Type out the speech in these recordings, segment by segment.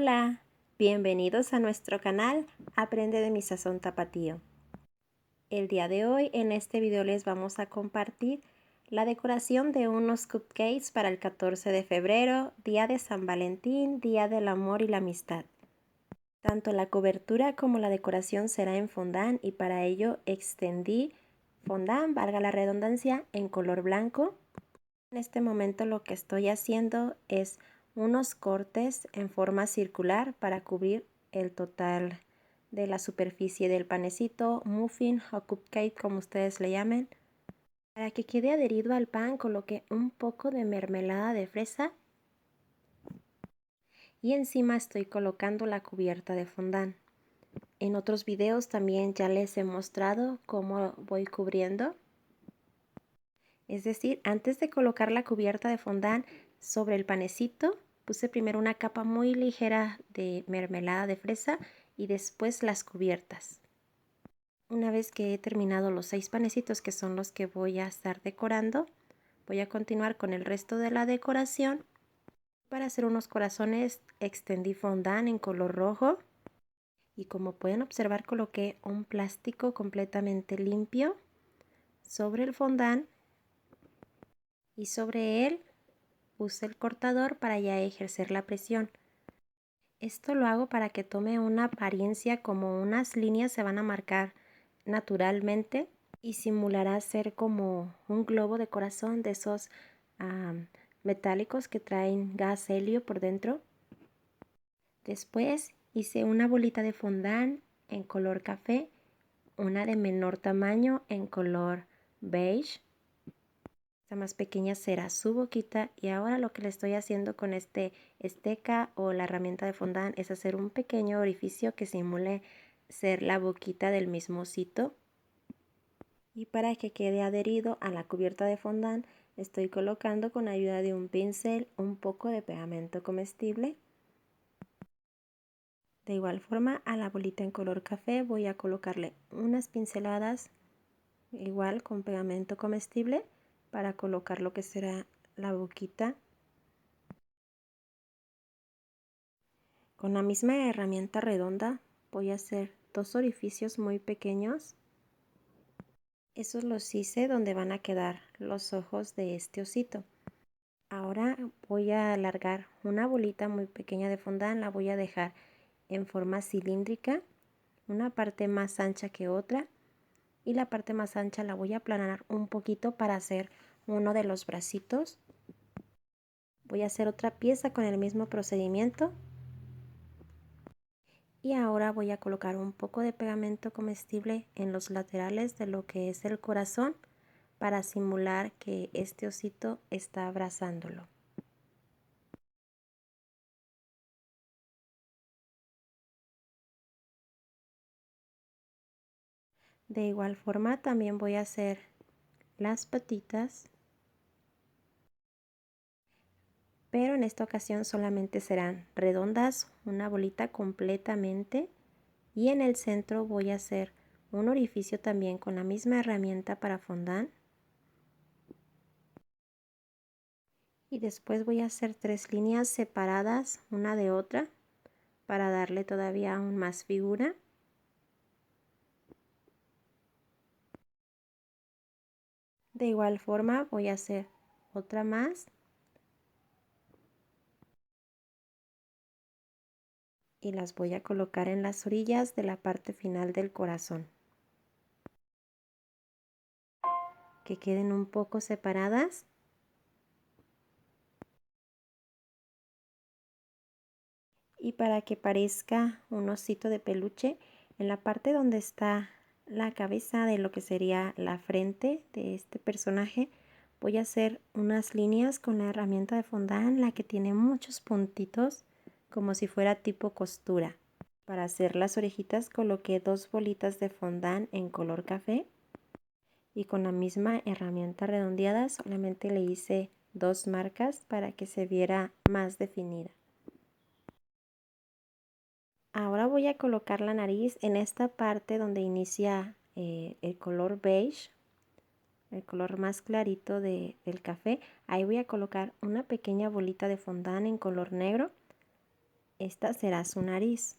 Hola, bienvenidos a nuestro canal Aprende de mi Sazón Tapatío. El día de hoy en este video les vamos a compartir la decoración de unos cupcakes para el 14 de febrero, día de San Valentín, día del amor y la amistad. Tanto la cobertura como la decoración será en fondant y para ello extendí fondant, valga la redundancia, en color blanco. En este momento lo que estoy haciendo es unos cortes en forma circular para cubrir el total de la superficie del panecito, muffin o cupcake como ustedes le llamen. Para que quede adherido al pan coloqué un poco de mermelada de fresa y encima estoy colocando la cubierta de fondant. En otros videos también ya les he mostrado cómo voy cubriendo. Es decir, antes de colocar la cubierta de fondant sobre el panecito, puse primero una capa muy ligera de mermelada de fresa y después las cubiertas. Una vez que he terminado los 6 panecitos, que son los que voy a estar decorando, voy a continuar con el resto de la decoración. Para hacer unos corazones extendí fondant en color rojo y como pueden observar coloqué un plástico completamente limpio sobre el fondant y sobre él puse el cortador para ya ejercer la presión. Esto lo hago para que tome una apariencia como unas líneas se van a marcar naturalmente y simulará ser como un globo de corazón de esos metálicos que traen gas helio por dentro. Después hice una bolita de fondant en color café, una de menor tamaño en color beige. Esta más pequeña será su boquita y ahora lo que le estoy haciendo con este esteca o la herramienta de fondant es hacer un pequeño orificio que simule ser la boquita del mismo osito. Y para que quede adherido a la cubierta de fondant estoy colocando con ayuda de un pincel un poco de pegamento comestible. De igual forma a la bolita en color café voy a colocarle unas pinceladas igual con pegamento comestible para colocar lo que será la boquita. Con la misma herramienta redonda voy a hacer 2 orificios muy pequeños. Esos los hice donde van a quedar los ojos de este osito. Ahora voy a alargar una bolita muy pequeña de fondant, la voy a dejar en forma cilíndrica, una parte más ancha que otra. Y la parte más ancha la voy a aplanar un poquito para hacer uno de los bracitos. Voy a hacer otra pieza con el mismo procedimiento. Y ahora voy a colocar un poco de pegamento comestible en los laterales de lo que es el corazón para simular que este osito está abrazándolo. De igual forma también voy a hacer las patitas, pero en esta ocasión solamente serán redondas, una bolita completamente, y en el centro voy a hacer un orificio también con la misma herramienta para fondant, y después voy a hacer 3 líneas separadas una de otra para darle todavía aún más figura. De igual forma voy a hacer otra más y las voy a colocar en las orillas de la parte final del corazón, que queden un poco separadas. Y para que parezca un osito de peluche, en la parte donde está la cabeza de lo que sería la frente de este personaje, voy a hacer unas líneas con la herramienta de fondant, la que tiene muchos puntitos, como si fuera tipo costura. Para hacer las orejitas coloqué 2 bolitas de fondant en color café y con la misma herramienta redondeada solamente le hice 2 marcas para que se viera más definida. Ahora voy a colocar la nariz en esta parte donde inicia el color beige, el color más clarito del café. Ahí voy a colocar una pequeña bolita de fondant en color negro Esta será su nariz.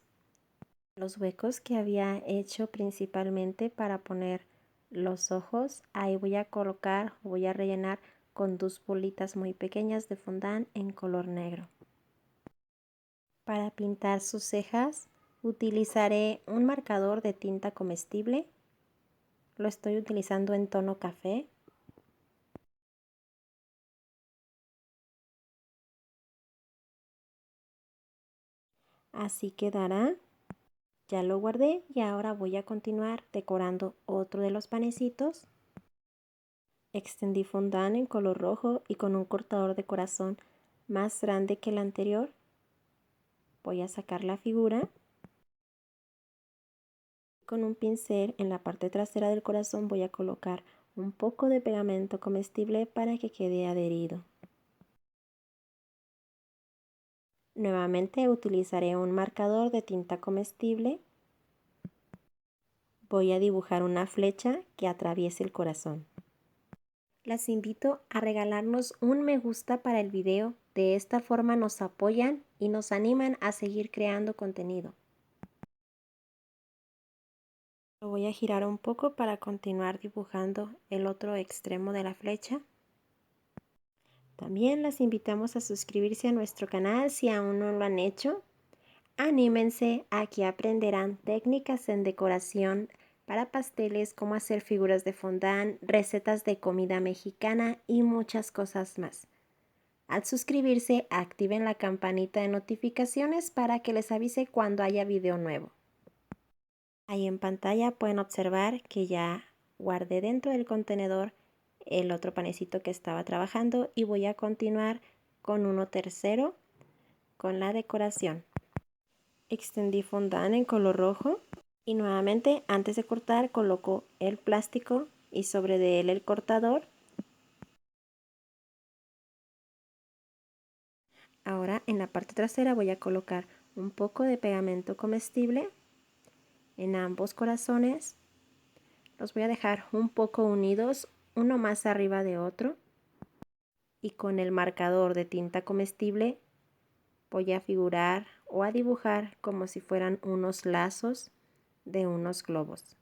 Los huecos que había hecho principalmente para poner los ojos, ahí voy a rellenar con 2 bolitas muy pequeñas de fondant en color negro. Para pintar sus cejas utilizaré un marcador de tinta comestible. Lo estoy utilizando en tono café. Así quedará. Ya lo guardé y ahora voy a continuar decorando otro de los panecitos. Extendí fondant en color rojo y con un cortador de corazón más grande que el anterior. Voy a sacar la figura. Con un pincel en la parte trasera del corazón voy a colocar un poco de pegamento comestible para que quede adherido. Nuevamente utilizaré un marcador de tinta comestible. Voy a dibujar una flecha que atraviese el corazón. Las invito a regalarnos un me gusta para el video. De esta forma nos apoyan y nos animan a seguir creando contenido. Lo voy a girar un poco para continuar dibujando el otro extremo de la flecha. También las invitamos a suscribirse a nuestro canal si aún no lo han hecho. Anímense, aquí aprenderán técnicas en decoración para pasteles, cómo hacer figuras de fondant, recetas de comida mexicana y muchas cosas más. Al suscribirse, activen la campanita de notificaciones para que les avise cuando haya video nuevo. Ahí en pantalla pueden observar que ya guardé dentro del contenedor el otro panecito que estaba trabajando y voy a continuar con uno tercero con la decoración. Extendí fondant en color rojo y nuevamente antes de cortar coloco el plástico y sobre de él el cortador. Ahora en la parte trasera voy a colocar un poco de pegamento comestible en ambos corazones. Los voy a dejar un poco unidos, uno más arriba de otro. Y con el marcador de tinta comestible voy a figurar o a dibujar como si fueran unos lazos de unos globos.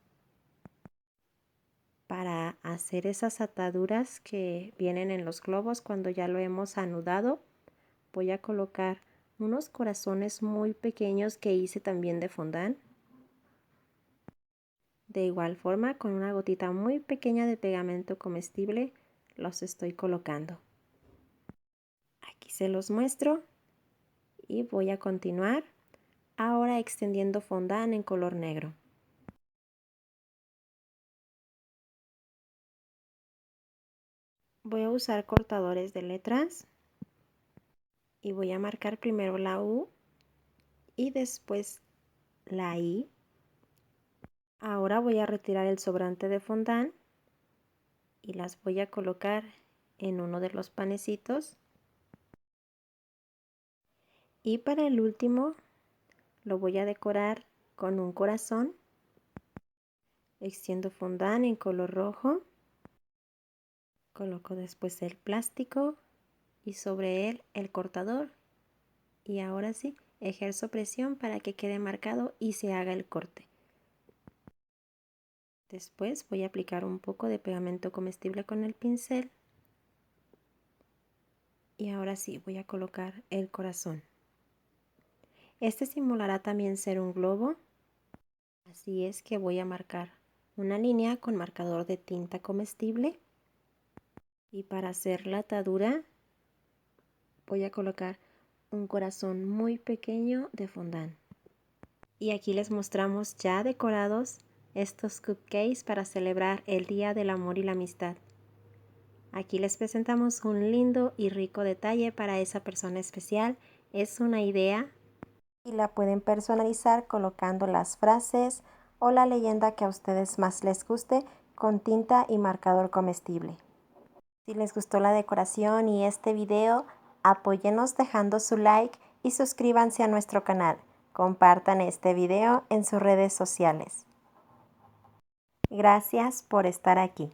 Para hacer esas ataduras que vienen en los globos cuando ya lo hemos anudado, voy a colocar unos corazones muy pequeños que hice también de fondant. De igual forma, con una gotita muy pequeña de pegamento comestible, los estoy colocando. Aquí se los muestro y voy a continuar ahora extendiendo fondant en color negro. Voy a usar cortadores de letras y voy a marcar primero la U y después la I. Ahora voy a retirar el sobrante de fondant y las voy a colocar en uno de los panecitos. Y para el último lo voy a decorar con un corazón. Extiendo fondant en color rojo. Coloco después el plástico y sobre él el cortador. Y ahora sí, ejerzo presión para que quede marcado y se haga el corte. Después voy a aplicar un poco de pegamento comestible con el pincel. Y ahora sí, voy a colocar el corazón. Este simulará también ser un globo. Así es que voy a marcar una línea con marcador de tinta comestible. Y para hacer la atadura voy a colocar un corazón muy pequeño de fondant. Y aquí les mostramos ya decorados estos cupcakes para celebrar el Día del Amor y la Amistad. Aquí les presentamos un lindo y rico detalle para esa persona especial. Es una idea y la pueden personalizar colocando las frases o la leyenda que a ustedes más les guste con tinta y marcador comestible. Si les gustó la decoración y este video, apóyenos dejando su like y suscríbanse a nuestro canal. Compartan este video en sus redes sociales. Gracias por estar aquí.